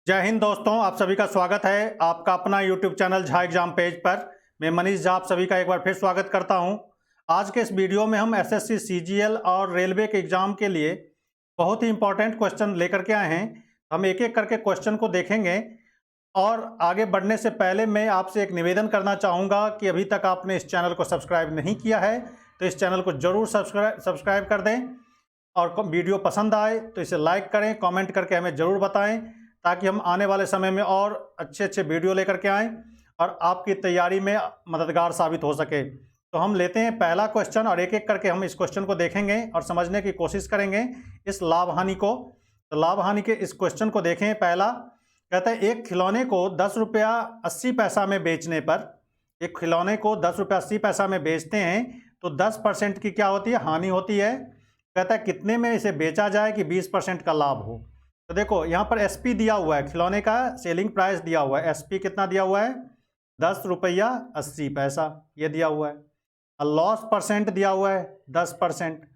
जय हिंद दोस्तों, आप सभी का स्वागत है आपका अपना YouTube channel Jha exam page पर। मैं मनीष झा आप सभी का एक बार फिर स्वागत करता हूं। आज के इस वीडियो में हम एसएससी सीजीएल और रेलवे के एग्जाम के लिए बहुत ही इंपॉर्टेंट क्वेश्चन लेकर के आए हैं। हम एक एक करके क्वेश्चन को देखेंगे और आगे बढ़ने से पहले मैं आपसे एक निवेदन करना चाहूँगा कि अभी तक आपने इस चैनल को सब्सक्राइब नहीं किया है तो इस चैनल को ज़रूर सब्सक्राइब कर दें और वीडियो पसंद आए तो इसे लाइक करें, कमेंट करके हमें ज़रूर बताएं ताकि हम आने वाले समय में और अच्छे वीडियो लेकर के आएँ और आपकी तैयारी में मददगार साबित हो सके। तो हम लेते हैं पहला क्वेश्चन और एक एक करके हम इस क्वेश्चन को देखेंगे और समझने की कोशिश करेंगे इस लाभ हानि को। तो लाभ हानि के इस क्वेश्चन को देखें। पहला कहता है एक खिलौने को 10 रुपया 80 पैसा में बेचने पर, एक खिलौने को 10 रुपया 80 पैसा में बेचते हैं तो 10% की क्या होती है, हानि होती है। कहता है कितने में इसे बेचा जाए कि 20% का लाभ हो। तो देखो यहाँ पर एसपी दिया हुआ है, खिलौने का सेलिंग प्राइस दिया हुआ है। एसपी कितना दिया हुआ है, 10 रुपया 80 पैसा, ये दिया हुआ है। और लॉस परसेंट दिया हुआ है 10%।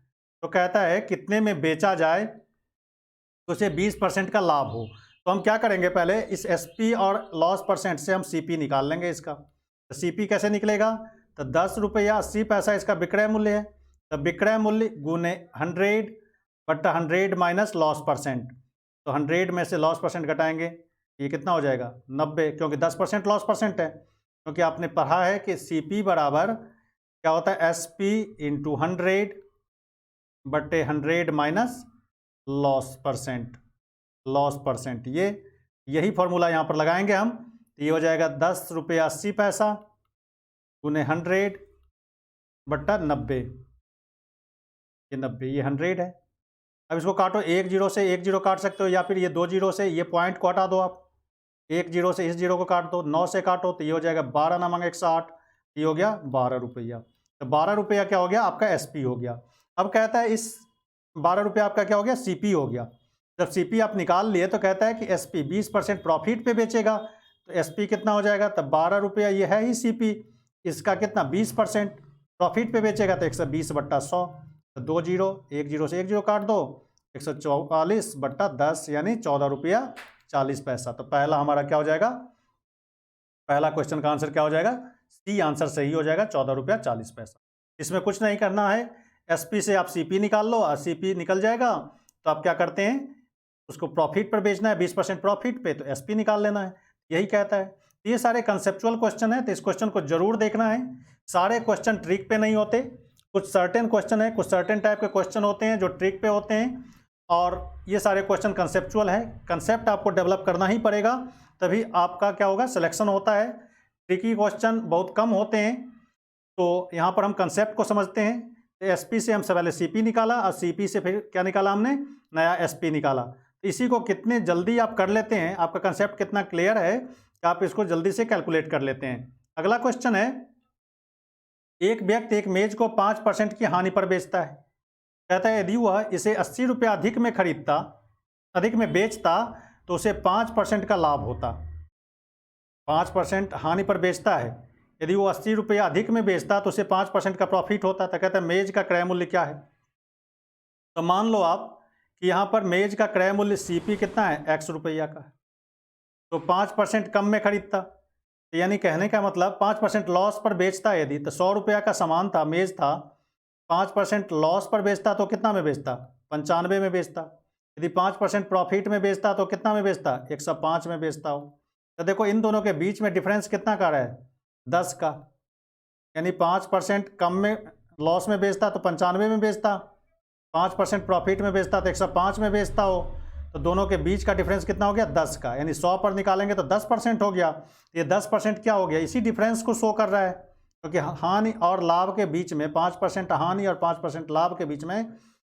तो कहता है कितने में बेचा जाए तो उसे 20% का लाभ हो। तो हम क्या करेंगे, पहले इस एसपी और लॉस परसेंट से हम सीपी निकाल लेंगे इसका। तो सीपी कैसे निकलेगा, तो 10 रुपया 80 पैसा इसका विक्रय मूल्य है। तो विक्रय मूल्य गुने 100 बट्टा 100 माइनस लॉस परसेंट। तो 100 में से लॉस परसेंट घटाएंगे, ये कितना हो जाएगा 90, क्योंकि 10% लॉस परसेंट है। क्योंकि आपने पढ़ा है कि सीपी बराबर क्या होता है, एसपी इंटू 100 बट्टे 100 minus loss percent. Loss percent यही फॉर्मूला यहाँ पर लगाएंगे हम। तो ये हो जाएगा 10 रुपया 80 पैसा गुने 100 बट्टा 90, ये 90, ये 100 है। अब इसको काटो, एक जीरो से एक जीरो काट सकते हो या फिर ये 2 जीरो से ये पॉइंट को हटा दो आप। एक जीरो से इस जीरो को काट दो, 9 से काटो तो ये हो जाएगा 12 नमंग 108, ये हो गया 12 रुपया। तो 12 रुपया क्या हो गया, आपका एसपी हो गया। अब कहता है इस 12 रुपया आपका क्या हो गया, सीपी हो गया। जब सीपी आप निकाल लिए तो कहता है कि एसपी 20% प्रॉफिट पे बेचेगा। तो एसपी कितना हो जाएगा, तब 12 रुपया ये है ही सीपी, इसका कितना 20% प्रॉफिट पे बेचेगा तो 120 बट्टा 100। तो 2 जीरो, एक जीरो से एक जीरो काट दो, 144 बट्टा 10 यानी 14 रुपया 40 पैसा। तो पहला हमारा क्या हो जाएगा, पहला क्वेश्चन का आंसर क्या हो जाएगा, सी आंसर सही हो जाएगा, 14 रुपया 40 पैसा। इसमें कुछ नहीं करना है, एसपी से आप सीपी निकाल लो और सीपी निकल जाएगा तो आप क्या करते हैं, उसको प्रॉफिट पर बेचना है, 20% प्रॉफिट पे, तो एसपी निकाल लेना है, यही कहता है। ये सारे कंसेप्चुअल क्वेश्चन है तो इस क्वेश्चन को जरूर देखना है। सारे क्वेश्चन ट्रिक पे नहीं होते, कुछ सर्टेन क्वेश्चन है, कुछ सर्टेन टाइप के क्वेश्चन होते हैं जो ट्रिक पे होते हैं, और ये सारे क्वेश्चन कंसेप्चुअल है। कंसेप्ट आपको डेवलप करना ही पड़ेगा, तभी आपका क्या होगा, सिलेक्शन होता है। ट्रिकी क्वेश्चन बहुत कम होते हैं, तो यहाँ पर हम कंसेप्ट को समझते हैं। तो एसपी से हम पहले सीपी निकाला और सीपी से फिर क्या निकाला हमने, नया एसपी निकाला। तो इसी को कितने जल्दी आप कर लेते हैं, आपका कंसेप्ट कितना क्लियर है कि आप इसको जल्दी से कैलकुलेट कर लेते हैं। अगला क्वेश्चन है, एक व्यक्ति एक मेज को 5% की हानि पर बेचता है। कहता है यदि वह इसे 80 रुपया अधिक में बेचता तो उसे 5% का लाभ होता। 5% हानि पर बेचता है, यदि वो 80 रुपया अधिक में बेचता तो उसे 5% का प्रॉफिट होता। तो कहता है मेज का क्रय मूल्य क्या है। तो मान लो आप कि यहाँ पर मेज का क्रय मूल्य सीपी कितना है, x रुपया का है, तो 5% कम में खरीदता। तो यानी कहने का मतलब 5% लॉस पर बेचता है यदि, तो 100 रुपया का सामान था, मेज था, 5% लॉस पर बेचता तो कितना में बेचता, 95 में बेचता। यदि 5% प्रॉफिट में बेचता तो कितना में बेचता, 105 में बेचता हो। तो देखो इन दोनों के बीच में डिफरेंस कितना का रहा है, 10 का। यानी 5% कम में लॉस में बेचता तो 95 में बेचता, 5% प्रॉफिट में बेचता तो 105 में बेचता हो। तो दोनों के बीच का डिफरेंस कितना हो गया, 10 का। यानी 100 पर निकालेंगे तो 10% हो गया। ये 10% क्या हो गया, इसी डिफरेंस को शो कर रहा है, क्योंकि हानि और लाभ के बीच में 5% हानि और 5% लाभ के बीच में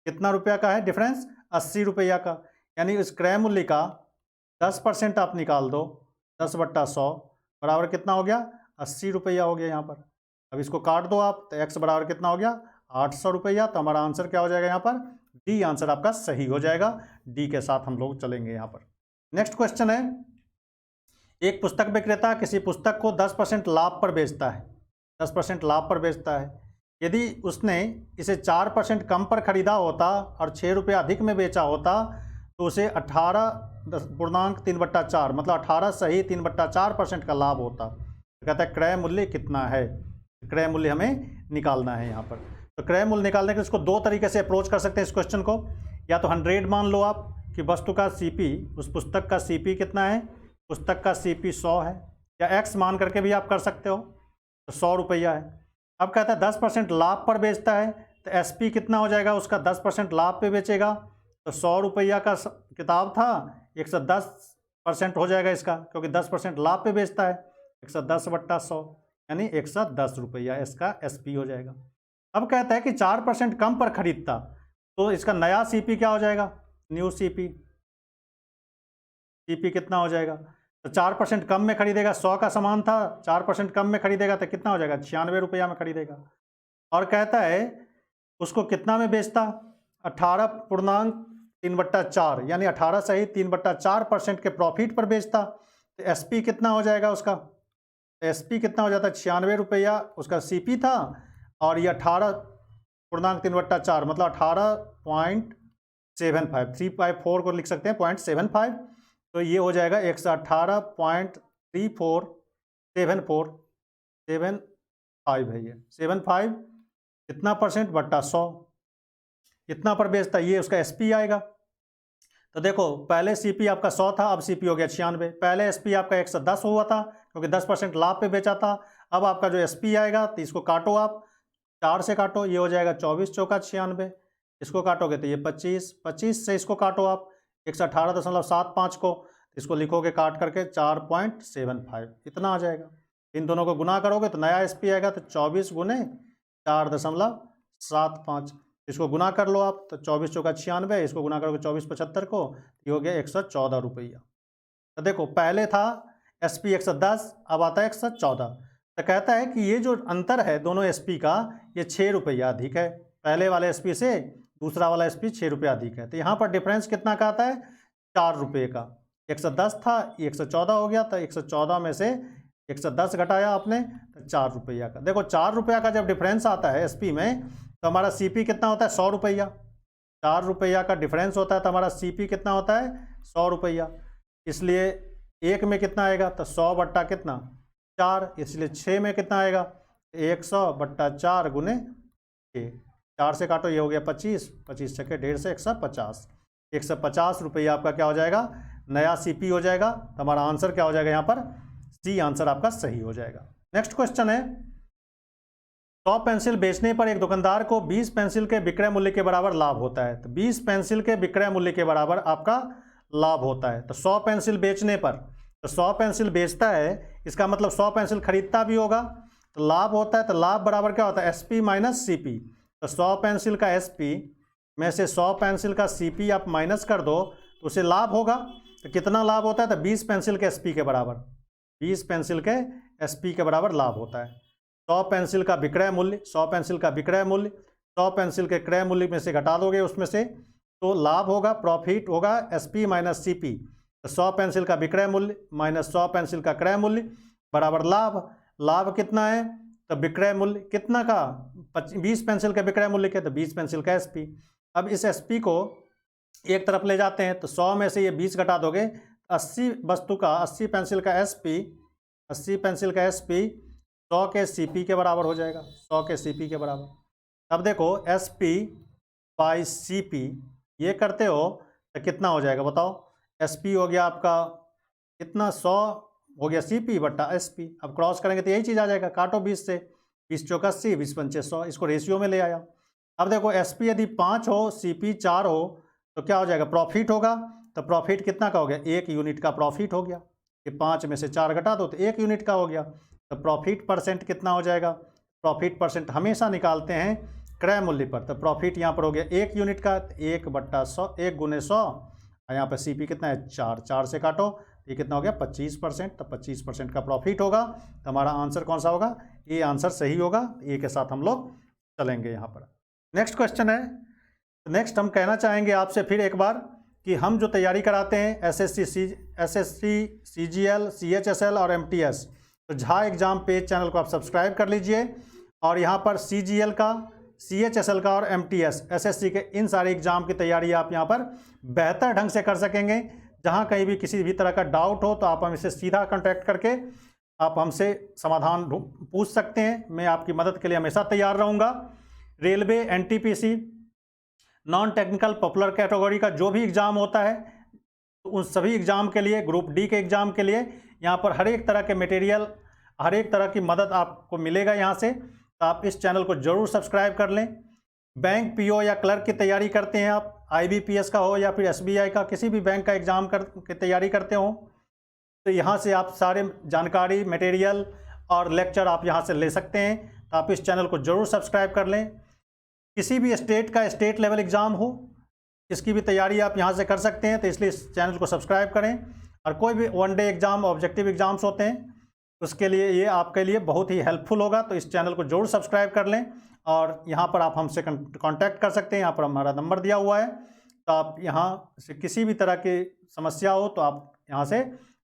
कितना रुपया का है डिफरेंस, 80 रुपया का। यानी इस क्रय मूल्य का 10% आप निकाल दो, 10 बट्टा 100 बराबर कितना हो गया, 80 रुपया हो गया यहाँ पर। अब इसको काट दो आप, तो x बराबर कितना हो गया, 800 रुपया। तो हमारा आंसर क्या हो जाएगा यहाँ पर, डी आंसर आपका सही हो जाएगा। डी के साथ हम लोग चलेंगे यहाँ पर। नेक्स्ट क्वेश्चन है, एक पुस्तक विक्रेता किसी पुस्तक को 10% लाभ पर बेचता है, 10% लाभ पर बेचता है। यदि उसने इसे 4% कम पर खरीदा होता और 6 रुपये अधिक में बेचा होता तो उसे 18.3/4 मतलब 18 सही 3/4% का लाभ होता। तो कहता है क्रय मूल्य कितना है, क्रय मूल्य हमें निकालना है यहाँ पर। तो क्रय मूल्य निकालने के इसको दो तरीके से अप्रोच कर सकते हैं इस क्वेश्चन को। या तो 100 मान लो आप कि वस्तु का सीपी, उस पुस्तक का सीपी कितना है, पुस्तक का सीपी 100 है, या एक्स मान करके भी आप कर सकते हो, तो 100 रुपया है। अब कहता है 10% लाभ पर बेचता है, तो एसपी कितना हो जाएगा उसका, 10% लाभ पे बेचेगा, तो 100 रुपया का किताब था, 110% हो जाएगा इसका, क्योंकि 10% लाभ पे बेचता है, 110/100 यानी 110 रुपया इसका एसपी हो जाएगा। अब कहता है कि 4% कम पर खरीदता, तो इसका नया सीपी क्या हो जाएगा, न्यू सीपी, सीपी कितना हो जाएगा, तो 4% कम में खरीदेगा, 100 का सामान था, 4% कम में खरीदेगा तो कितना हो जाएगा, 96 रुपया में खरीदेगा। और कहता है उसको कितना में बेचता, 18.3/4 यानी 18 सही 3/4% के प्रॉफिट पर बेचता, तो एसपी कितना हो जाएगा उसका, एसपी कितना हो जाता है, 96 रुपया उसका सीपी था, और ये 18.3/4 मतलब 18.75, 3/4 को लिख सकते हैं 0.75, तो ये हो जाएगा 118.347475 है, ये 75 कितना परसेंट बट्टा 100 इतना पर बेचता, ये उसका एसपी आएगा। तो देखो पहले सीपी आपका 100 था, अब सीपी हो गया 96, पहले एसपी आपका 110 हुआ था क्योंकि 10% लाभ पे बेचा था। अब आपका जो एसपी आएगा तो इसको काटो आप, 4 से काटो, ये हो जाएगा 24 चौका 96, इसको काटोगे तो ये 25, 25 से इसको काटो आप 118.75 को, इसको लिखोगे काट करके 4.75 इतना आ जाएगा। इन दोनों को गुना करोगे तो नया एसपी आएगा, तो 24 गुने 4.75, इसको गुना कर लो आप, तो 24 चौका 96, इसको गुना करोगे 24/75 को, ये हो गया 114 रुपया। तो देखो पहले था एसपी 110, अब आता है 114। तो कहता है कि ये जो अंतर है दोनों एसपी का, ये 6 रुपया अधिक है, पहले वाले एसपी से दूसरा वाला एसपी 6 रुपया अधिक है। तो यहाँ पर डिफरेंस कितना का आता है, 4 रुपये का। 110 था, ये 114 हो गया, तो 114 में से 110 घटाया आपने, तो 4 रुपया का। देखो 4 रुपया का जब डिफरेंस आता है एसपी में, तो हमारा सीपी कितना होता है, 100 रुपया। 4 रुपया का डिफरेंस होता है तो हमारा सीपी कितना होता है, 100 रुपया। इसलिए एक में कितना आएगा, तो 100 बट्टा कितना 4, इसलिए 6 में कितना आएगा, 100/4 गुने 6, 4 से काटो, ये हो गया 25, 25 छक्के 1.5 से 150, 150 रुपया आपका क्या हो जाएगा, नया सीपी हो जाएगा। तो हमारा आंसर क्या हो जाएगा यहाँ पर, सी आंसर आपका सही हो जाएगा। नेक्स्ट क्वेश्चन है, 100 पेंसिल बेचने पर एक दुकानदार को 20 पेंसिल के विक्रय मूल्य के बराबर लाभ होता है। तो 20 पेंसिल के विक्रय मूल्य के बराबर आपका लाभ होता है। तो 100 पेंसिल बेचने पर, तो 100 पेंसिल बेचता है, इसका मतलब 100 पेंसिल खरीदता भी होगा, तो लाभ होता है। तो लाभ बराबर क्या होता है, एसपी माइनस सीपी। तो 100 पेंसिल का एसपी में से 100 पेंसिल का सीपी आप माइनस कर दो तो उसे लाभ होगा। तो कितना लाभ होता है, तो 20 पेंसिल के एसपी के बराबर, 20 पेंसिल के एसपी के बराबर लाभ होता है। 100 पेंसिल का विक्रय मूल्य, 100 पेंसिल का विक्रय मूल्य 100 पेंसिल के क्रय मूल्य में से घटा दोगे उसमें से, तो लाभ होगा, प्रॉफिट होगा एसपी माइनस सीपी। तो 100 पेंसिल का विक्रय मूल्य माइनस 100 पेंसिल का क्रय मूल्य बराबर लाभ। लाभ कितना है, तो विक्रय मूल्य कितना का, 20 पेंसिल के विक्रय मूल्य के, तो 20 पेंसिल का एसपी। अब इस एसपी को एक तरफ ले जाते हैं, तो 100 में से ये 20 घटा दोगे, 80 वस्तु का 80 पेंसिल का एसपी, 80 पेंसिल का एसपी 100 के सीपी के बराबर हो जाएगा, 100 के सीपी के बराबर। अब देखो एसपी बाई सीपी ये करते हो तो कितना हो जाएगा बताओ, एसपी हो गया आपका कितना, 100 हो गया सीपी बट्टा एसपी। अब क्रॉस करेंगे तो यही चीज़ आ जाएगा, काटो 20 से, 20 चौका 80, 20 पंचे 100, इसको रेशियो में ले आया। अब देखो एसपी यदि 5 हो, सीपी 4 हो, तो क्या हो जाएगा, प्रॉफिट होगा। तो प्रॉफिट कितना का हो गया, 1 यूनिट का प्रॉफिट हो गया। ये 5 में से 4 घटा दो तो 1 यूनिट का हो गया। तो प्रॉफिट परसेंट कितना हो जाएगा, प्रॉफिट परसेंट हमेशा निकालते हैं क्रय मूल्य पर। तो प्रॉफिट यहाँ पर हो गया 1 यूनिट का, 1/100, 1 गुने 100, और यहाँ पर सीपी कितना है 4, 4 से काटो, ये कितना हो गया 25%। तो 25% का प्रॉफिट होगा। तो हमारा आंसर कौन सा होगा, ये आंसर सही होगा। ए के साथ हम लोग चलेंगे यहाँ पर। नेक्स्ट क्वेश्चन है, नेक्स्ट हम कहना चाहेंगे आपसे फिर एक बार कि हम जो तैयारी कराते हैं एसएससी, सीजीएल, सीएचएसएल और एमटीएस, तो झा एग्जाम पेज चैनल को आप सब्सक्राइब कर लीजिए। और यहाँ पर सीजीएल का, सीएचएसएल का और एमटीएस, एसएससी के इन सारे एग्जाम की तैयारी आप यहाँ पर बेहतर ढंग से कर सकेंगे। जहाँ कहीं भी किसी भी तरह का डाउट हो तो आप हमसे सीधा कांटेक्ट करके आप हमसे समाधान पूछ सकते हैं। मैं आपकी मदद के लिए हमेशा तैयार रहूँगा। Railway, NTPC, non technical popular category का जो भी एग्ज़ाम होता है तो उन सभी एग्ज़ाम के लिए, ग्रुप डी के एग्ज़ाम के लिए यहाँ पर हर एक तरह के मटेरियल, हर एक तरह की मदद आपको मिलेगा यहाँ से। तो आप इस चैनल को ज़रूर सब्सक्राइब कर लें। बैंक पीओ या क्लर्क की तैयारी करते हैं आप, आईबीपीएस का हो या फिर एसबीआई का, किसी भी बैंक का एग्ज़ाम की तैयारी करते हो तो यहाँ से आप सारे जानकारी, मटेरियल और लेक्चर आप यहाँ से ले सकते हैं। तो आप इस चैनल को ज़रूर सब्सक्राइब कर लें। किसी भी स्टेट का स्टेट लेवल एग्ज़ाम हो, इसकी भी तैयारी आप यहाँ से कर सकते हैं। तो इसलिए इस चैनल को सब्सक्राइब करें। और कोई भी वनडे एग्ज़ाम, ऑब्जेक्टिव एग्ज़ाम्स होते हैं, उसके लिए ये आपके लिए बहुत ही हेल्पफुल होगा। तो इस चैनल को जरूर सब्सक्राइब कर लें। और यहाँ पर आप हमसे कांटेक्ट कर सकते हैं। यहाँ पर हमारा नंबर दिया हुआ है। तो आप यहाँ से किसी भी तरह की समस्या हो तो आप यहाँ से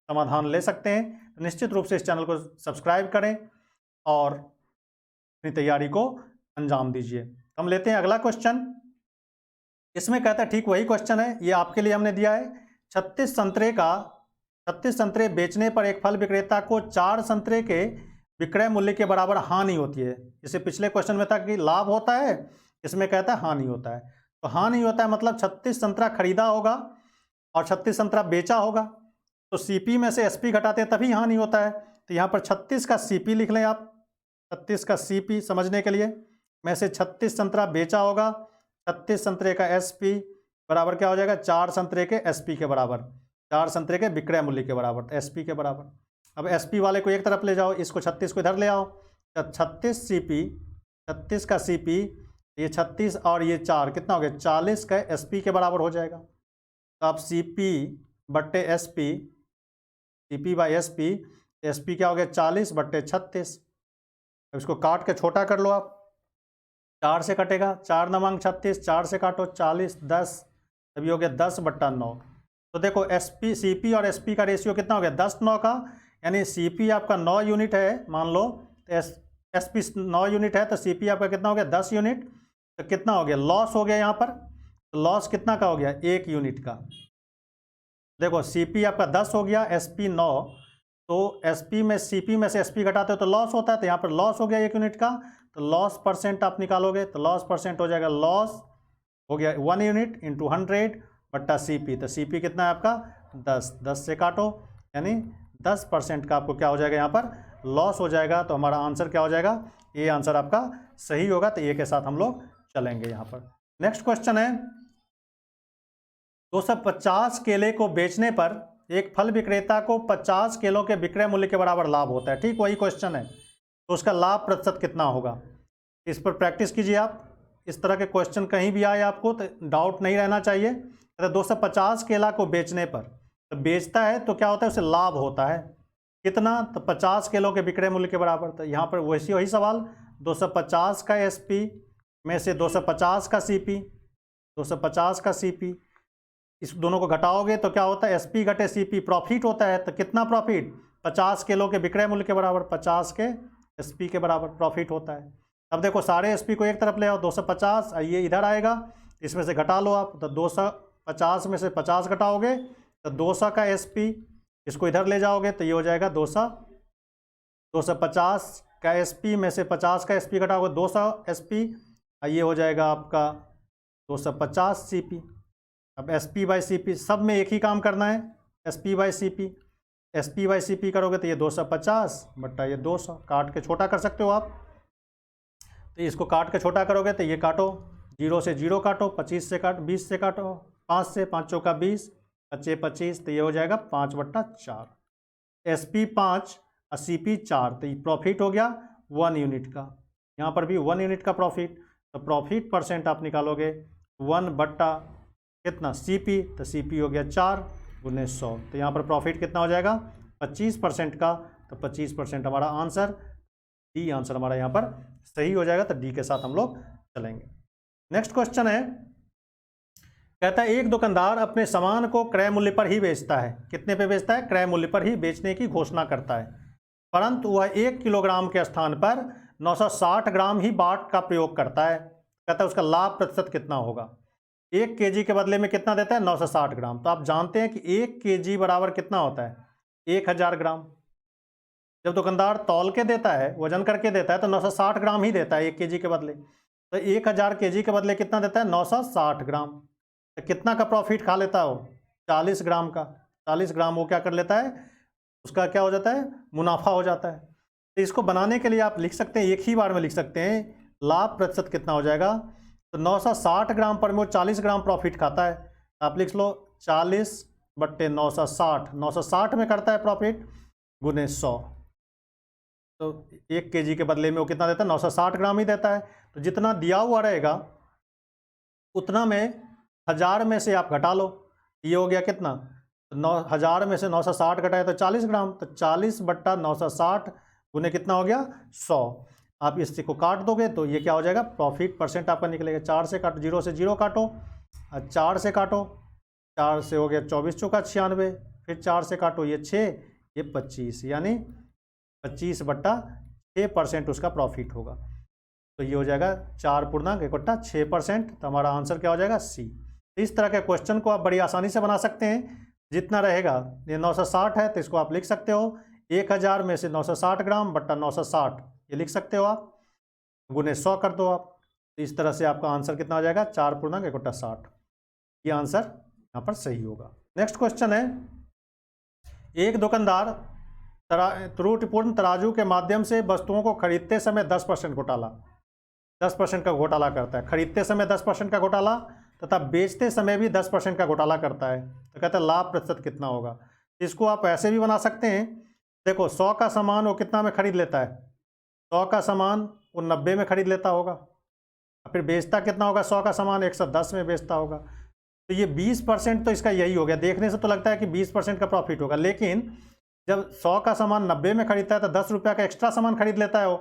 समाधान ले सकते हैं। तो निश्चित रूप से इस चैनल को सब्सक्राइब करें और अपनी तैयारी को अंजाम दीजिए। हम लेते हैं अगला क्वेश्चन। इसमें कहता है, ठीक वही क्वेश्चन है, ये आपके लिए हमने दिया है। 36 संतरे बेचने पर एक फल विक्रेता को 4 संतरे के विक्रय मूल्य के बराबर हानि होती है। जैसे पिछले क्वेश्चन में था कि लाभ होता है, इसमें कहता है हानि होता है। तो हानि होता है मतलब 36 संतरा खरीदा होगा और 36 संतरा बेचा होगा। तो सीपी में से एसपी घटाते तभी हानि होता है। तो यहाँ पर 36 का सीपी लिख लें आप। 36 का सीपी समझने के लिए, में से 36 संतरा बेचा होगा, 36 संतरे का एसपी बराबर क्या हो जाएगा, 4 संतरे के एसपी के बराबर, 4 संतरे के विक्रय मूल्य के बराबर, तो एसपी के बराबर। अब एसपी वाले को एक तरफ ले जाओ, इसको 36 को इधर ले आओ। तो 36 सीपी, 36 का सीपी, ये 36 और ये 4 कितना हो गया, 40 का एसपी के बराबर हो जाएगा। तो आप सीपी बट्टे SP, CP by SP, SP क्या हो गया 40 बट्टे 36। अब इसको काट के छोटा कर लो आप, 4 से कटेगा, 4 नवांग 36, 4 से काटो 40, 10, तभी हो गया 10 बट्टा 9। तो देखो एसपी, सीपी और एसपी का रेशियो कितना हो गया 10-9 का, यानी सीपी आपका 9 यूनिट है मान लो, तो एसपी 9 यूनिट है, तो सीपी आपका कितना हो गया 10 यूनिट। तो कितना हो गया, लॉस हो गया यहाँ पर। तो लॉस कितना का हो गया, 1 यूनिट का। देखो सीपी आपका 10 हो गया, एसपी 9, तो एसपी में सीपी में से एसपी घटाते हो तो लॉस होता है, तो यहाँ पर लॉस हो गया 1 यूनिट का। तो लॉस परसेंट आप निकालोगे तो लॉस परसेंट हो जाएगा, लॉस हो गया 1 यूनिट इंटू 100 बट्टा सीपी। तो सीपी कितना है आपका 10, 10 से काटो, यानी 10% का आपको क्या हो जाएगा यहाँ पर लॉस हो जाएगा। तो हमारा आंसर क्या हो जाएगा, ये आंसर आपका सही होगा। तो ये के साथ हम लोग चलेंगे यहाँ पर। नेक्स्ट क्वेश्चन है, 250 केले को बेचने पर एक फल विक्रेता को 50 किलो के विक्रय मूल्य के बराबर लाभ होता है। ठीक वही क्वेश्चन है, तो उसका लाभ प्रतिशत कितना होगा। इस पर प्रैक्टिस कीजिए आप। इस तरह के क्वेश्चन कहीं भी आए आपको तो डाउट नहीं रहना चाहिए। तो 250 केला को बेचने पर, तो बेचता है तो क्या होता है, उसे लाभ होता है कितना, तो 50 किलो के विक्रय मूल्य के बराबर। तो यहाँ पर वही सवाल, 250 का एसपी में से 250 का सीपी, 250 का सीपी, इस दोनों को घटाओगे तो क्या होता है, एसपी घटे सीपी, प्रॉफिट होता है। तो कितना प्रॉफिट, 50 किलो के विक्रय मूल्य के बराबर, 50 के एसपी के बराबर प्रॉफिट होता है। अब देखो सारे एसपी को एक तरफ ले आओ, 250, ये इधर आएगा, इसमें से घटा लो आप। तो 250 में से 50 घटाओगे तो 200 का एसपी, इसको इधर ले जाओगे तो ये हो जाएगा 200। 250 का एसपी में से 50 का एसपी घटाओगे 200 एसपी, ये हो जाएगा आपका 250 सीपी। अब एसपी बाई सीपी, सब में एक ही काम करना है, SP by CP, SP by CP करोगे तो ये 250 बट्टा ये 200, काट के छोटा कर सकते हो आप। तो इसको काट के छोटा करोगे तो ये काटो, 0 से 0 काटो, 25 से काटो, 20 से काटो, 5 से, 5 चौका 20, 25 25, तो ये हो जाएगा 5 बट्टा 4। एसपी 5 और सीपी 4, तो ये प्रॉफिट हो गया 1 यूनिट का। यहाँ पर भी 1 यूनिट का प्रॉफिट। तो प्रॉफिट परसेंट आप निकालोगे 1 बट्टा कितना सीपी, तो सीपी हो गया 4 गुने 100। तो यहाँ पर प्रॉफिट कितना हो जाएगा 25% का। तो 25% हमारा आंसर, डी आंसर हमारा यहाँ पर सही हो जाएगा। तो डी के साथ हम लोग चलेंगे। नेक्स्ट क्वेश्चन है, कहता है एक दुकानदार अपने सामान को क्रय मूल्य पर ही बेचता है। कितने पे बेचता है, क्रय मूल्य पर ही बेचने की घोषणा करता है, परंतु वह 1 किलोग्राम के स्थान पर 960 ग्राम ही बाट का प्रयोग करता है। कहता है उसका लाभ प्रतिशत कितना होगा। 1 केजी के बदले में कितना देता है? 960 ग्राम। तो आप जानते हैं कि 1 केजी बराबर कितना होता है? 1000 ग्राम। जब दुकानदार तौल के देता है, वजन करके देता है, तो 960 ग्राम ही देता है 1 केजी के बदले। तो 1000 केजी के बदले कितना देता है? 960 ग्राम। तो कितना का प्रॉफिट खा लेता है वो? 40 ग्राम का। 40 ग्राम वो क्या कर लेता है? उसका क्या हो जाता है? मुनाफा हो जाता है। तो इसको बनाने के लिए आप लिख सकते हैं, एक ही बार में लिख सकते हैं, लाभ प्रतिशत कितना हो जाएगा? तो 960 ग्राम पर में वो 40 ग्राम प्रॉफिट खाता है। आप लिख लो 40/960। 960 में करता है प्रॉफिट गुने 100। तो 1 केजी के बदले में वो कितना देता है? 960 ग्राम ही देता है। तो जितना दिया हुआ रहेगा उतना में 1000 में से आप घटा लो। ये हो गया कितना? तो 9000 में से 960 घटाए तो 40 ग्राम। तो 40/960 गुने कितना हो गया? 100। आप इससे को काट दोगे तो ये क्या हो जाएगा? प्रॉफिट परसेंट आपका निकलेगा। 4 से काटो, 0 से 0 काटो, और 4 से काटो, 4 से हो गया 24 चौका 96, फिर 4 से काटो, ये 6, ये 25, यानी 25/6% उसका प्रॉफिट होगा। तो ये हो जाएगा 4.6%। तो हमारा आंसर क्या हो जाएगा? सी। इस तरह के क्वेश्चन को आप बड़ी आसानी से बना सकते हैं। जितना रहेगा, ये 960 है तो इसको आप लिख सकते हो 1000 में से 960 ग्राम बट्टा 960, ये लिख सकते हो आप, गुने 100 कर दो आप। तो इस तरह से आपका आंसर कितना हो जाएगा? 4.60। ये आंसर यहाँ पर सही होगा। नेक्स्ट क्वेश्चन है, एक दुकानदार त्रुटिपूर्ण तराजू के माध्यम से वस्तुओं को खरीदते समय 10% घोटाला 10% का घोटाला करता है। खरीदते समय 10% का घोटाला तथा बेचते समय भी 10% का घोटाला करता है। तो कहते हैं लाभ प्रतिशत कितना होगा? इसको आप ऐसे भी बना सकते हैं। देखो 100 का सामान वो कितना में खरीद लेता है? 100 का सामान वो 90 में खरीद लेता होगा। फिर बेचता कितना होगा? 100 का सामान 110 में बेचता होगा। तो ये 20% तो इसका यही हो गया। देखने से तो लगता है कि 20% का प्रॉफिट होगा, लेकिन जब 100 का सामान 90 में खरीदता है तो 10 रुपये का एक्स्ट्रा सामान खरीद लेता है वो।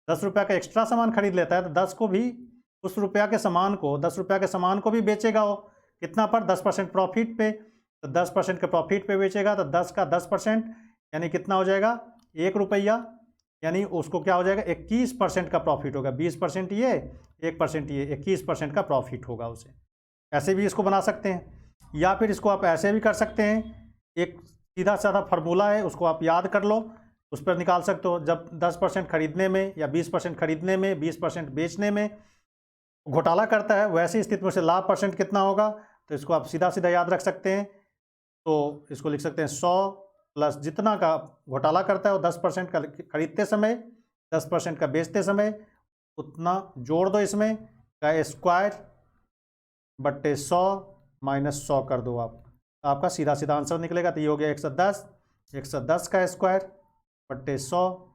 10 रुपये का एक्स्ट्रा सामान खरीद लेता है तो 10 को भी, उस रुपया के सामान को, 10 रुपये के सामान को भी बेचेगा वो कितना पर? 10% प्रॉफिट पे। तो 10% के प्रॉफिट पे बेचेगा तो 10 का 10% यानी कितना हो जाएगा? 1 रुपया, यानी उसको क्या हो जाएगा? 21% का प्रॉफिट होगा। 20% ये, 1% ये, 21% का प्रॉफिट होगा उसे। ऐसे भी इसको बना सकते हैं, या फिर इसको आप ऐसे भी कर सकते हैं। एक सीधा साधा फार्मूला है, उसको आप याद कर लो, उस पर निकाल सकते हो। जब 10% खरीदने में या 20% खरीदने में, 20% बेचने में घोटाला करता है, वैसी स्थिति में से लाभ परसेंट कितना होगा? तो इसको आप सीधा सीधा याद रख सकते हैं। तो इसको लिख सकते हैं 100 प्लस जितना का घोटाला करता है वो 10% का खरीदते समय, 10% का बेचते समय, उतना जोड़ दो इसमें का स्क्वायर बट्टे 100 माइनस 100 कर दो आप, तो आपका सीधा सीधा आंसर निकलेगा। तो ये हो गया 110, 110 का स्क्वायर बट्टे 100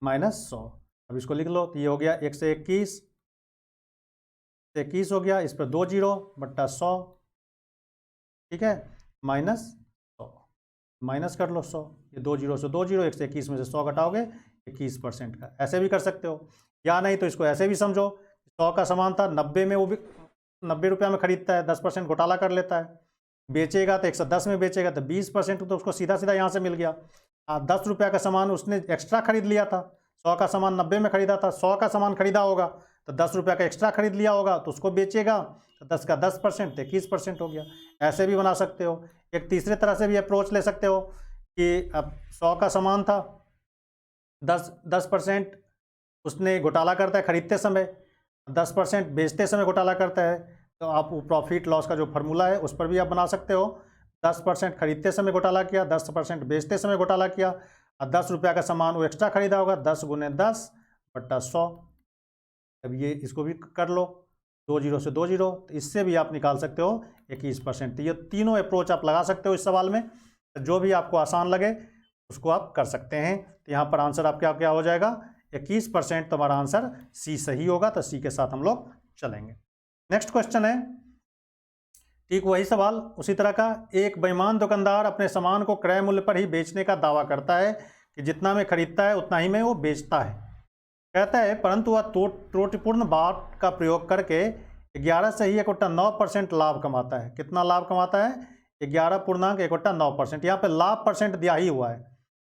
माइनस 100। अब इसको लिख लो, तो ये हो गया 121, 21 हो गया, इस पर 2 जीरो बट्टा 100, ठीक है, माइनस 100, माइनस कर लो 100, ये 2 जीरो से 2 जीरो, 121 में से 100 घटाओगे 21% का। ऐसे भी कर सकते हो, या नहीं तो इसको ऐसे भी समझो, 100 का सामान था 90 में, वो भी 90 रुपया में खरीदता है, 10% घोटाला कर लेता है, बेचेगा तो 110 में बेचेगा तो 20%, तो उसको सीधा सीधा यहाँ से मिल गया। 10 रुपया का सामान उसने एक्स्ट्रा खरीद लिया था, 100 का सामान 90 में खरीदा था, 100 का सामान खरीदा होगा तो 10 रुपया का एक्स्ट्रा खरीद लिया होगा, तो उसको बेचेगा तो 10 का 10% तो 21% हो गया। ऐसे भी बना सकते हो। एक तीसरे तरह से भी अप्रोच ले सकते हो कि अब 100 का सामान था, 10% उसने घोटाला करता है खरीदते समय, 10% बेचते समय घोटाला करता है, तो आप प्रॉफिट लॉस का जो फार्मूला है उस पर भी आप बना सकते हो। 10% खरीदते समय घोटाला किया, 10% बेचते समय घोटाला किया, और 10 रुपया का सामान वो एक्स्ट्रा खरीदा होगा, 10 गुने 10 बट्टा 100। अब ये इसको भी कर लो, 2 जीरो से 2 जीरो, तो इससे भी आप निकाल सकते हो 21%। तो ये तीनों अप्रोच आप लगा सकते हो इस सवाल में, जो भी आपको आसान लगे उसको आप कर सकते हैं। तो यहाँ पर आंसर आपका क्या हो जाएगा? 21%। तो हमारा आंसर सी सही होगा, तो सी के साथ हम लोग चलेंगे। नेक्स्ट क्वेश्चन है, ठीक वही सवाल उसी तरह का। एक बेईमान दुकानदार अपने सामान को क्रय मूल्य पर ही बेचने का दावा करता है कि जितना में खरीदता है उतना ही में वो बेचता है। कहता है परंतु वह त्रुटिपूर्ण बाट का प्रयोग करके 11 से ही 1/9% लाभ कमाता है। कितना लाभ कमाता है? 11.1/9%। यहाँ पे लाभ परसेंट दिया ही हुआ है,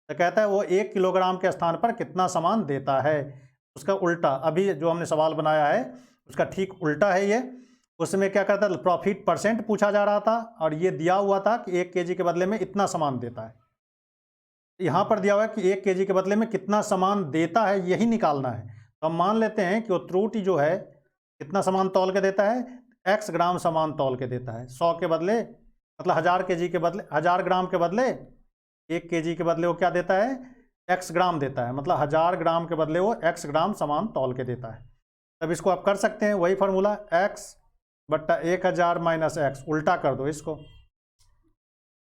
तो कहता है वो 1 किलोग्राम के स्थान पर कितना सामान देता है। उसका उल्टा, अभी जो हमने सवाल बनाया है उसका ठीक उल्टा है ये। उसमें क्या करता था, प्रॉफिट परसेंट पूछा जा रहा था और ये दिया हुआ था कि 1 केजी के बदले में इतना सामान देता है। यहाँ पर दिया हुआ है कि 1 केजी के बदले में कितना सामान देता है, यही निकालना है। तो हम मान लेते हैं कि वो त्रुटि जो है कितना सामान तौल के देता है, x ग्राम सामान तौल के देता है। 100 के बदले मतलब 1000 केजी के बदले 1000 ग्राम के बदले 1 केजी के बदले वो क्या देता है, x ग्राम देता है। मतलब 1000 ग्राम के बदले वो x ग्राम सामान तौल के देता है। तब इसको आप कर सकते हैं, वही फार्मूला x बट्टा 1000 माइनस एक्स, उल्टा कर दो इसको।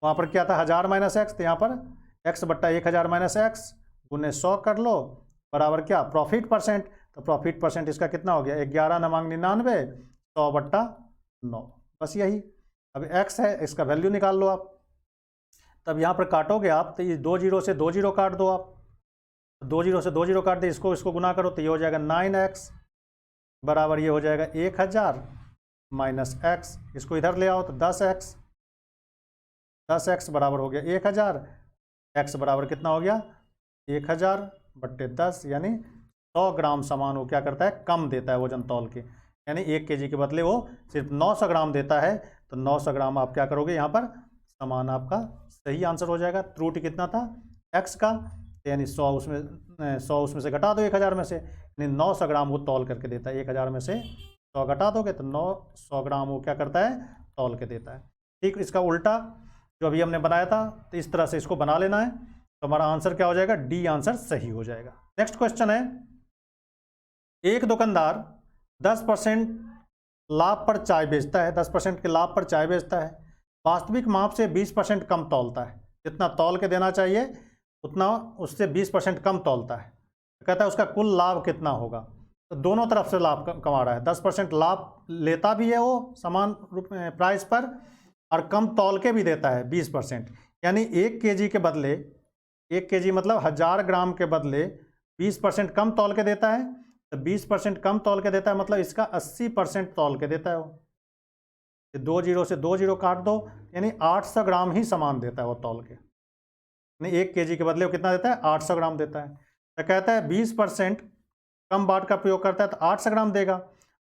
वहाँ पर क्या था 1000 माइनस एक्स, तो यहाँ पर x बट्टा 1000 माइनस एक्स गुने 100 कर लो, बराबर क्या, प्रॉफिट परसेंट। तो प्रॉफिट परसेंट इसका कितना हो गया, 11 नवांग 99, 100 बट्टा 9, बस यही। अब x है, इसका वैल्यू निकाल लो आप। तब यहाँ पर काटोगे आप तो ये 2 जीरो से 2 जीरो काट दो आप, 2 जीरो से 2 जीरो काट दे, इसको गुना करो तो ये हो जाएगा 9x बराबर ये हो जाएगा 1000 माइनस एक्स। इसको इधर ले आओ तो 10x, 10x बराबर हो गया 1000, x बराबर कितना हो गया 1000 बट्टे 10, यानी 100 ग्राम सामान वो क्या करता है, कम देता है वजन तौल के। यानी 1 केजी के बदले वो सिर्फ 900 ग्राम देता है। तो 900 ग्राम आप क्या करोगे, यहाँ पर सामान आपका सही आंसर हो जाएगा। त्रुटि कितना था x का, यानी 100 उसमें से घटा दो 1000 में से, यानी 900 ग्राम वो तौल करके देता है। 1000 में से 100 घटा दोगे तो 900 ग्राम वो क्या करता है, तौल के देता है। ठीक, इसका उल्टा जो अभी हमने बनाया था, तो इस तरह से इसको बना लेना है। तो हमारा आंसर क्या हो जाएगा, डी आंसर सही हो जाएगा। नेक्स्ट क्वेश्चन है, एक दुकानदार 10% लाभ पर चाय बेचता है, 10% के लाभ पर चाय बेचता है, वास्तविक माप से 20% कम तौलता है। जितना तौल के देना चाहिए उतना उससे 20% कम तौलता है। तो कहता है उसका कुल लाभ कितना होगा। तो दोनों तरफ से लाभ कमा रहा है, 10% लाभ लेता भी है वो समान प्राइस पर, और कम तौल के भी देता है 20%। यानी 1 केजी के बदले, 1 केजी मतलब 1000 ग्राम के बदले 20% कम तौल के देता है। तो 20% कम तौल के देता है मतलब इसका 80% तौल के देता है वो। 2 जीरो से 2 जीरो काट दो, यानी 800 ग्राम ही सामान देता है वो तौल के। यानी 1 केजी के बदले वो कितना देता है, 800 ग्राम देता है। तो कहता है 20% कम बाट का प्रयोग करता है तो 800 ग्राम देगा।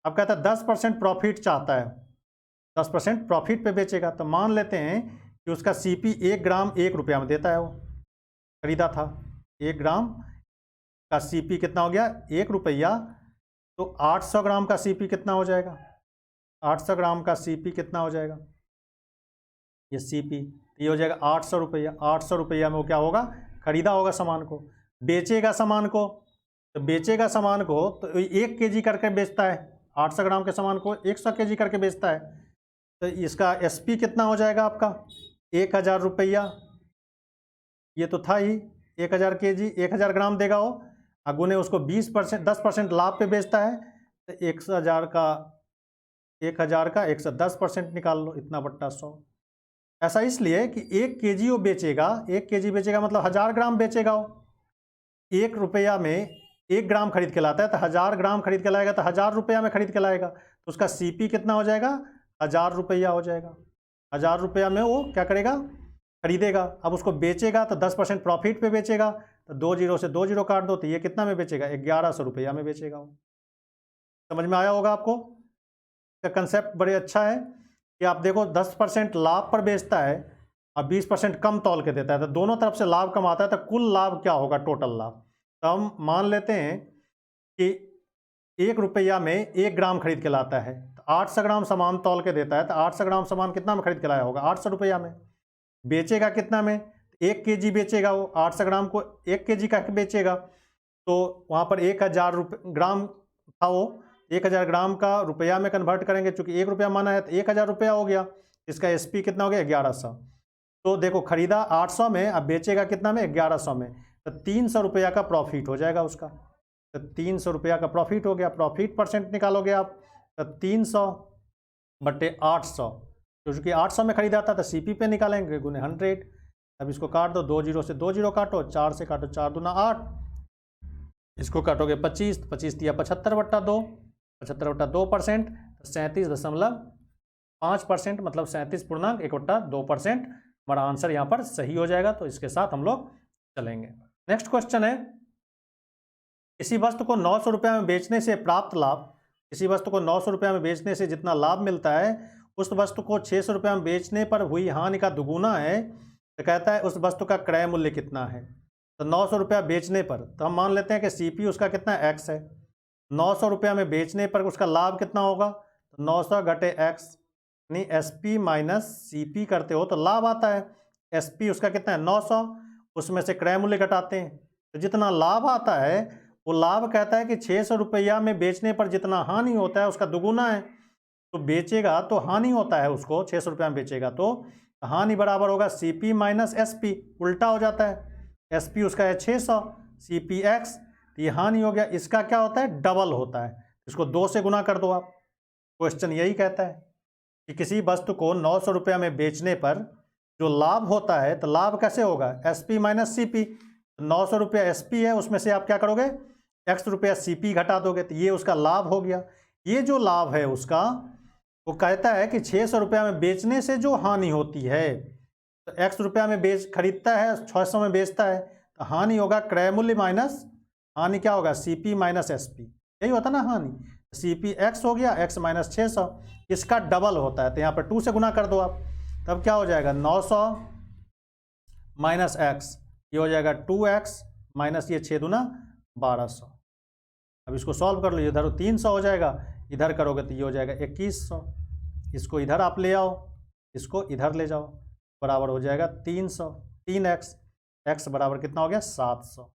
अब कहता है 10% प्रॉफिट चाहता है, 10% प्रॉफिट पे बेचेगा। तो मान लेते हैं कि उसका CP 1 ग्राम 1 रुपया में देता है, वो खरीदा था 1 ग्राम का CP कितना हो गया 1 रुपया। तो 800 ग्राम का CP कितना हो जाएगा, 800 ग्राम का CP कितना हो जाएगा, ये CP ये हो जाएगा 800 रुपया। 800 रुपया में वो क्या होगा, खरीदा होगा सामान को, बेचेगा सामान को। तो बेचेगा सामान को तो 1 केजी करके बेचता है, 800 ग्राम के सामान को 100 केजी करके बेचता है। तो इसका SP कितना हो जाएगा आपका 1000 रुपया। ये तो था ही 1000 केजी, 1000 ग्राम देगा वो, गुने उसको 20% 10% लाभ पे बेचता है। तो 1000 का 110% निकाल लो, इतना बट्टा 100। ऐसा इसलिए कि 1 केजी वो बेचेगा, 1 केजी बेचेगा मतलब 1000 ग्राम बेचेगा वो। 1 रुपया में 1 ग्राम खरीद के लाता है, तो 1000 ग्राम खरीद के लाएगा तो 1000 रुपया में खरीद के लाएगा। तो उसका CP कितना हो जाएगा, 1000 रुपया हो जाएगा। 1000 रुपया में वो क्या करेगा, खरीदेगा। अब उसको बेचेगा तो 10% प्रॉफिट पे बेचेगा। तो 2 जीरो से 2 जीरो काट दो तो ये कितना में बेचेगा, 1100 रुपया में बेचेगा वो। समझ में आया होगा आपको, इसका कंसेप्ट बड़े अच्छा है कि आप देखो 10% लाभ पर बेचता है और 20% कम तौल के देता है। तो दोनों तरफ से लाभ कमाता है, तो कुल लाभ क्या होगा, टोटल लाभ। तो हम मान लेते हैं कि 1 रुपया में 1 ग्राम खरीद के लाता है, तो 800 ग्राम सामान तौल के देता है। तो 800 ग्राम सामान कितना में खरीद के लाया होगा, 800 रुपया में। बेचेगा कितना में, 1 केजी बेचेगा वो, 800 ग्राम को 1 केजी का बेचेगा। तो वहाँ पर 1000 ग्राम था वो, 1000 ग्राम का रुपया में कन्वर्ट करेंगे, चूंकि 1 रुपया माना है तो 1000 रुपया हो गया। इसका SP कितना हो गया, 1100। तो देखो खरीदा 800 में, अब बेचेगा कितना में, 1100 में। तो 300 रुपया का प्रॉफिट हो जाएगा उसका। तो 300 रुपया का प्रॉफिट हो गया। प्रॉफिट परसेंट निकालोगे आप, तो 300 बट्टे 800, क्योंकि 800 में खरीदा था तो CP पे निकालेंगे गुने 100। अब इसको काट दो, 2 जीरो से 2 जीरो काटो, 4 से काटो, 4 दूना 8, इसको काटोगे 25, 25 दिया 75 बट्टा 2, 75 बट्टा 2%, तो 37.5%, मतलब 37.1/2%। हमारा आंसर यहाँ पर सही हो जाएगा। तो इसके साथ हम लोग चलेंगे। नेक्स्ट क्वेश्चन है, किसी वस्तु को 900 रुपया में बेचने से प्राप्त लाभ किसी वस्तु को 900 रुपये में बेचने से जितना लाभ मिलता है उस वस्तु को 600 रुपये में बेचने पर हुई हानि का दुगुना है, तो कहता है उस वस्तु का क्रय मूल्य कितना है। तो 900 रुपया बेचने पर, तो हम मान लेते हैं कि सीपी उसका कितना एक्स है। 900 रुपया में बेचने पर उसका लाभ कितना होगा, तो 900 घटे एक्स, यानी एसपी माइनस सीपी करते हो तो लाभ आता है। एसपी उसका कितना है 900, उसमें से क्रय मूल्य घटाते हैं तो जितना लाभ आता है वो लाभ कहता है कि 600 रुपया में बेचने पर जितना हानि होता है उसका दुगुना है। तो बेचेगा तो हानि होता है, उसको 600 रुपया में बेचेगा तो हानि बराबर होगा सीपी माइनस एसपी, उल्टा हो जाता है। एसपी उसका है 600, सीपी एक्स, तो ये हानि हो गया। इसका क्या होता है, डबल होता है, इसको 2 से गुना कर दो आप। क्वेश्चन यही कहता है कि किसी वस्तु को 900 रुपया में बेचने पर जो लाभ होता है, तो लाभ कैसे होगा, एसपी माइनस सीपी। 900 रुपया एसपी है, उसमें से आप क्या करोगे, एक्स रुपया सीपी घटा दोगे, तो ये उसका लाभ हो गया। ये जो लाभ है उसका, वो कहता है कि 600 रुपया में बेचने से जो हानि होती है, तो एक्स रुपया में खरीदता है, 600 में बेचता है, तो हानि होगा क्रय मूल्य माइनस हानि क्या होगा, सीपी माइनस एसपी, यही होता ना हानि। सीपी एक्स हो गया, एक्स माइनस 600, इसका डबल होता है, तो यहाँ पर 2 से गुना कर दो आप, तब क्या हो जाएगा 900 माइनस एक्स, ये हो जाएगा 2x माइनस ये 6 दूना 1200। अब इसको सॉल्व कर लो, इधर 300 हो जाएगा, इधर करोगे तो ये हो जाएगा 2100। इसको इधर आप ले आओ, इसको इधर ले जाओ, बराबर हो जाएगा 300, 3x, x बराबर कितना हो गया 700।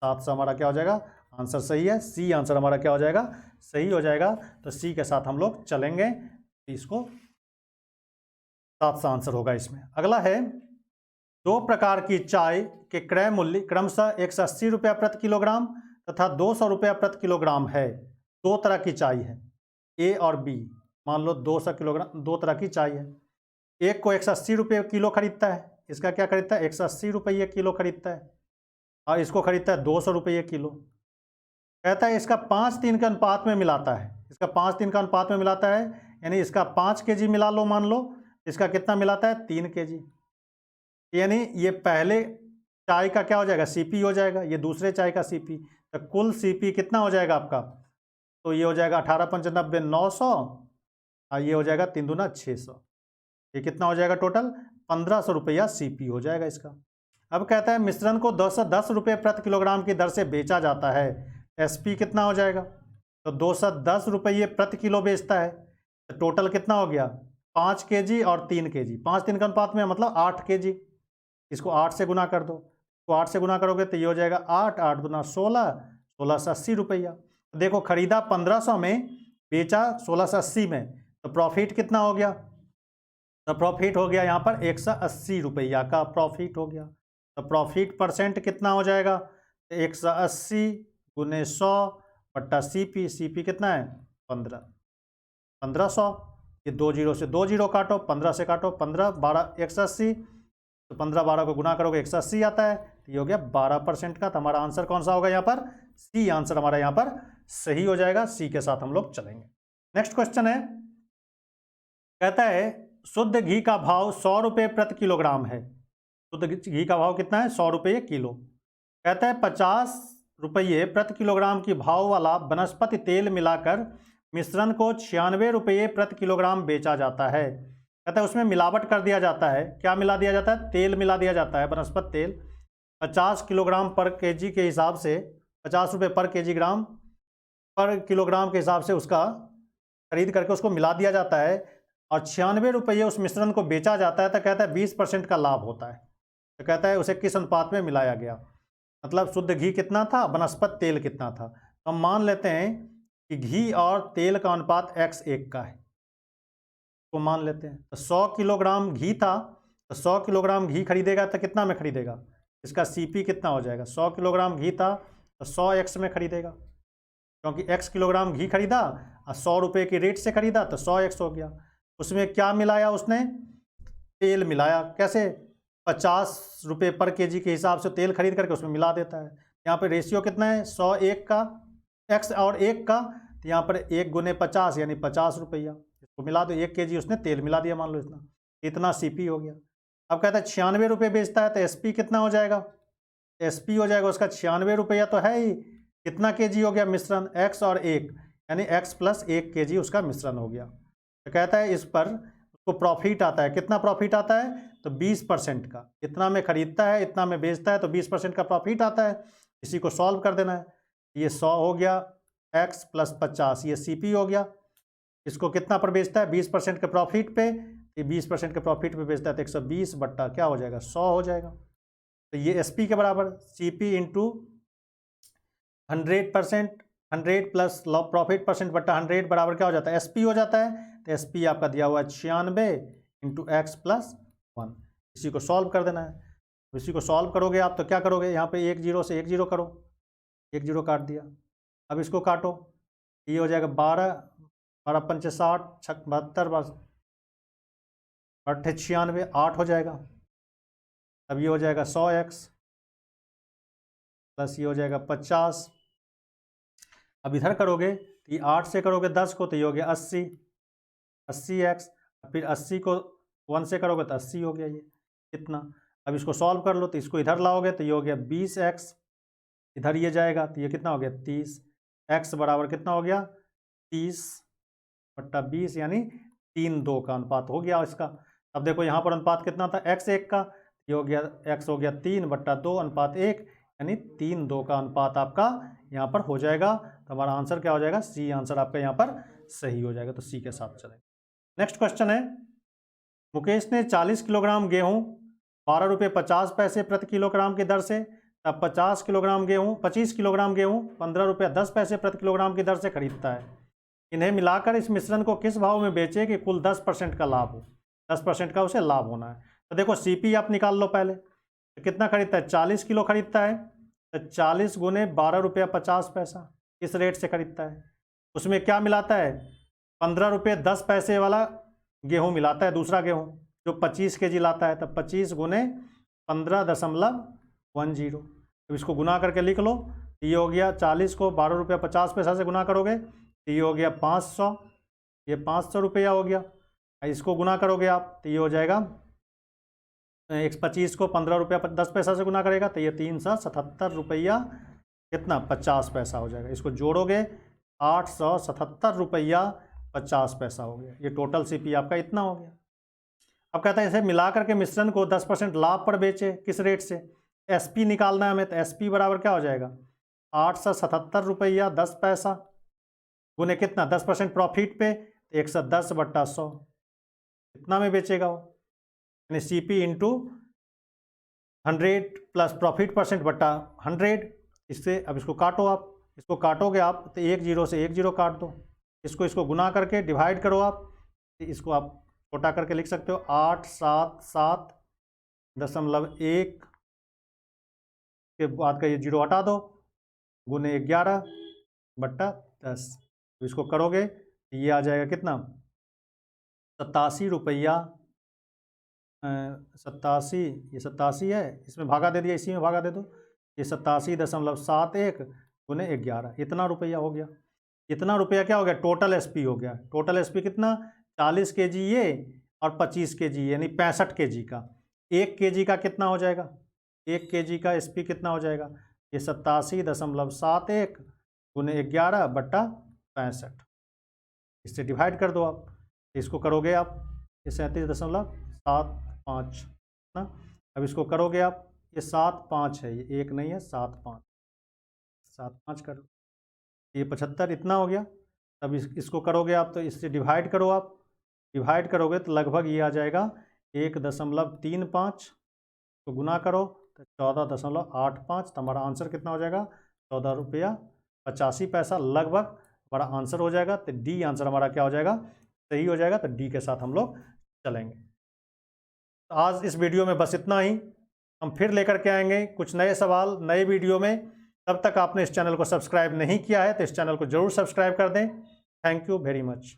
700 हमारा क्या हो जाएगा, आंसर सही है, सी आंसर हमारा क्या हो जाएगा, सही हो जाएगा। तो सी के साथ हम लोग चलेंगे, इसको 700 आंसर होगा इसमें। अगला है, 2 प्रकार की चाय के क्रय मूल्य क्रमशः 180 रुपया प्रति किलोग्राम तथा 200 रुपया प्रति किलोग्राम है। 2 तरह की चाय है, ए और बी, मान लो 200 किलोग्राम, 2 तरह की चाय है। एक को 180 रुपये किलो खरीदता है, इसका क्या खरीदता है 180 रुपये किलो खरीदता है, और इसको खरीदता है 200 रुपये किलो। कहता है इसका 5:3 के अनुपात में मिलाता है, इसका 5:3 का अनुपात में मिलाता है, यानी इसका 5 kg मिला लो, मान लो इसका कितना मिलाता है 3 kg, यानी ये पहले चाय का क्या हो जाएगा सीपी हो जाएगा, ये दूसरे चाय का सीपी, तो कुल सीपी कितना हो जाएगा आपका, तो ये हो जाएगा 18×95 900, और ये हो जाएगा 3 दूना 600, ये कितना हो जाएगा टोटल 1500 रुपया सीपी हो जाएगा इसका। अब कहता है मिश्रण को 210 रुपये प्रति किलोग्राम की दर से बेचा जाता है, एसपी कितना हो जाएगा, तो 210 रुपये प्रति किलो बेचता है, तो टोटल कितना हो गया 5 kg और 3 kg, 5:3 के अनुपात में मतलब 8 kg। इसको 8 से गुना कर दो, तो 8 से गुना करोगे तो ये हो जाएगा 8, 8 दूना 16, 1680 रुपया। तो देखो खरीदा 1500 में, बेचा 1680 में, तो प्रॉफिट कितना हो गया, तो प्रॉफिट हो गया यहाँ पर 180 रुपया का प्रॉफिट हो गया। तो प्रॉफिट परसेंट कितना हो जाएगा, 180 गुने 100 बट्टा सीपी, सीपी कितना है 1500, ये 2 जीरो से 2 जीरो काटो, 15 से काटो 15, 12 180, तो 15 12 को गुना करोगे 180 आता है, तो ये हो गया 12% का। तो हमारा आंसर कौन सा होगा यहाँ पर, सी आंसर हमारा यहाँ पर सही हो जाएगा। सी के साथ हम लोग चलेंगे। नेक्स्ट क्वेश्चन है, कहता है शुद्ध घी का भाव 100 रुपये प्रति किलोग्राम है। शुद्ध घी का भाव कितना है 100 रुपये किलो। कहता है 50 रुपये प्रति किलोग्राम की भाव वाला वनस्पति तेल मिलाकर मिश्रण को 96 रुपये प्रति किलोग्राम बेचा जाता है। कहता है उसमें मिलावट कर दिया जाता है, क्या मिला दिया जाता है, तेल मिला दिया जाता है, वनस्पति तेल 50 किलोग्राम पर केजी के हिसाब से, 50 रुपये पर केजीग्राम पर किलोग्राम के हिसाब से उसका खरीद करके उसको मिला दिया जाता है, और 96 रुपये उस मिश्रण को बेचा जाता है। तो कहता है 20% का लाभ होता है। तो कहता है उसे किस अनुपात में मिलाया गया, मतलब शुद्ध घी कितना था, वनस्पति तेल कितना था। तो हम मान लेते हैं कि घी और तेल का अनुपात x1 का है, तो मान लेते हैं। तो 100 किलोग्राम घी था, तो 100 किलोग्राम घी खरीदेगा तो कितना में खरीदेगा, इसका सीपी कितना हो जाएगा, 100 किलोग्राम घी था तो 100x में खरीदेगा, क्योंकि x किलोग्राम घी खरीदा और 100 रुपये की रेट से खरीदा तो 100x हो गया। उसमें क्या मिलाया उसने, तेल मिलाया, कैसे 50 रुपये पर केजी के हिसाब से तेल खरीद करके उसमें मिला देता है। यहाँ पे रेशियो कितना है 100 1 का, x और 1 का, तो यहाँ पर 1 गुने 50 यानी 50 रुपया, इसको मिला दो, 1 kg उसने तेल मिला दिया, मान लो इतना सीपी हो गया। अब कहता है 96 रुपये बेचता है, तो एसपी कितना हो जाएगा, एसपी हो जाएगा उसका 96 रुपया, तो है ही कितना केजी हो गया मिश्रण, x और 1, यानी x प्लस 1 kg उसका मिश्रण हो गया। तो कहता है इस पर उसको प्रॉफिट आता है, कितना प्रॉफिट आता है, तो 20% का, इतना में खरीदता है इतना में बेचता है तो 20% का प्रॉफिट आता है। इसी को सॉल्व कर देना है। ये 100 हो गया, x प्लस 50 ये CP हो गया। इसको कितना पर बेचता है, 20% के प्रॉफिट पे, ये 20% के प्रॉफिट पे बेचता है तो 120 बट्टा क्या हो जाएगा, 100 हो जाएगा। तो ये SP के बराबर CP into 100%, 100 plus profit percent बट्टा 100 बराबर क्या हो जाता है, SP हो जाता है। तो SP आपका दिया हुआ है 96 इंटू x प्लस 1। इसी को सॉल्व कर देना है। इसी को सॉल्व करोगे आप तो क्या करोगे, यहाँ पे 1 0 से 1 0 करो, 1 0 काट दिया। अब इसको काटो, ये हो जाएगा 12, 12 पंचे 60, 72, 8 96, 8 हो जाएगा। अब ये हो जाएगा 100x प्लस ये हो जाएगा 50। अब इधर करोगे तो ये 8 से करोगे 10 को तो ये हो गया 80, 80x। फिर 80 को 1 से करोगे तो 80 हो गया ये इतना। अब इसको सॉल्व कर लो तो इसको इधर लाओगे तो ये हो गया 20x, इधर ये जाएगा तो ये कितना हो गया 30। x बराबर कितना हो गया 30 बट्टा 20 यानी 3:2 का अनुपात हो गया इसका। अब देखो यहाँ पर अनुपात कितना था, x 1 का, ये हो गया x हो गया 3/2 अनुपात 1 यानी 3:2 का अनुपात आपका यहाँ पर हो जाएगा। तो हमारा आंसर क्या हो जाएगा, C आंसर आपका यहाँ पर सही हो जाएगा। तो C के साथ चलेंगे। नेक्स्ट क्वेश्चन है, मुकेश ने 40 किलोग्राम गेहूँ 12 रुपये 50 पैसे प्रति किलोग्राम की दर से, तब 25 किलोग्राम गेहूँ 15 रुपये 10 पैसे प्रति किलोग्राम की दर से खरीदता है। इन्हें मिलाकर इस मिश्रण को किस भाव में बेचे कि कुल 10% का लाभ हो, 10% का उसे लाभ होना है। तो देखो CP आप निकाल लो पहले, तो कितना खरीदता है, 40 किलो खरीदता है तो 40 गुने 12 रुपया 50 पैसा, इस रेट से खरीदता है। उसमें क्या मिलाता है, 15 रुपये 10 पैसे वाला गेहूँ मिलाता है, दूसरा गेहूँ जो 25 kg लाता है, तब 25 गुने 15.10। तो इसको गुना करके लिख लो, ये हो गया 40 को 12 रुपया 50 पैसा से गुना करोगे तो ये हो गया 500, ये 500 रुपया हो गया। इसको गुना करोगे आप तो ये हो जाएगा 125 को 15 रुपया 10 पैसा से गुना करेगा तो ये 377 रुपया कितना 50 पैसा हो जाएगा। इसको जोड़ोगे 877 रुपया 50 पैसा हो गया। ये टोटल CP आपका इतना हो गया। अब कहता है इसे मिलाकर के मिश्रण को 10% लाभ पर बेचे, किस रेट से, SP निकालना है हमें। तो SP बराबर क्या हो जाएगा 877 रुपया 10 पैसा गुने कितना 10% प्रॉफिट पे 110/100, कितना में बेचेगा वो, यानी CP into 100 plus profit percent बट्टा 100। इससे अब इसको काटो आप, इसको काटोगे आप तो 1 0 से 1 0 काट दो, इसको गुना करके डिवाइड करो आप, इसको आप छोटा करके लिख सकते हो 877.1 के बाद का ये 0 हटा दो गुने 11/10। तो इसको करोगे तो ये आ जाएगा कितना 87 रुपया 87, ये 87 है, इसमें भागा दे दिया, इसी में भागा दे दो, ये 87.71 गुने 11, इतना रुपया हो गया। इतना रुपया क्या हो गया, टोटल SP हो गया। टोटल SP कितना 40 kg ये और 25 kg यानी 65 kg का। 1 kg का कितना हो जाएगा, 1 kg का SP कितना हो जाएगा, ये 87.71 गुने 11/65। इससे डिवाइड कर दो आप, इसको करोगे आप ये 37.75 ना। अब इसको करोगे आप, ये 75 है, ये 1 नहीं है 75, 75 कर लो, ये 75 इतना हो गया। तब इसको करोगे आप तो इससे डिवाइड करो आप, डिवाइड करोगे तो लगभग ये आ जाएगा 1.35, तो गुना करो तो 14.85। तो हमारा आंसर कितना हो जाएगा 14 रुपया 85 पैसा लगभग हमारा आंसर हो जाएगा। तो D आंसर हमारा क्या हो जाएगा, सही हो जाएगा। तो D के साथ हम लोग चलेंगे। तो आज इस वीडियो में बस इतना ही, हम फिर लेकर के आएंगे कुछ नए सवाल नए वीडियो में। तब तक आपने इस चैनल को सब्सक्राइब नहीं किया है तो इस चैनल को जरूर सब्सक्राइब कर दें। Thank you very much.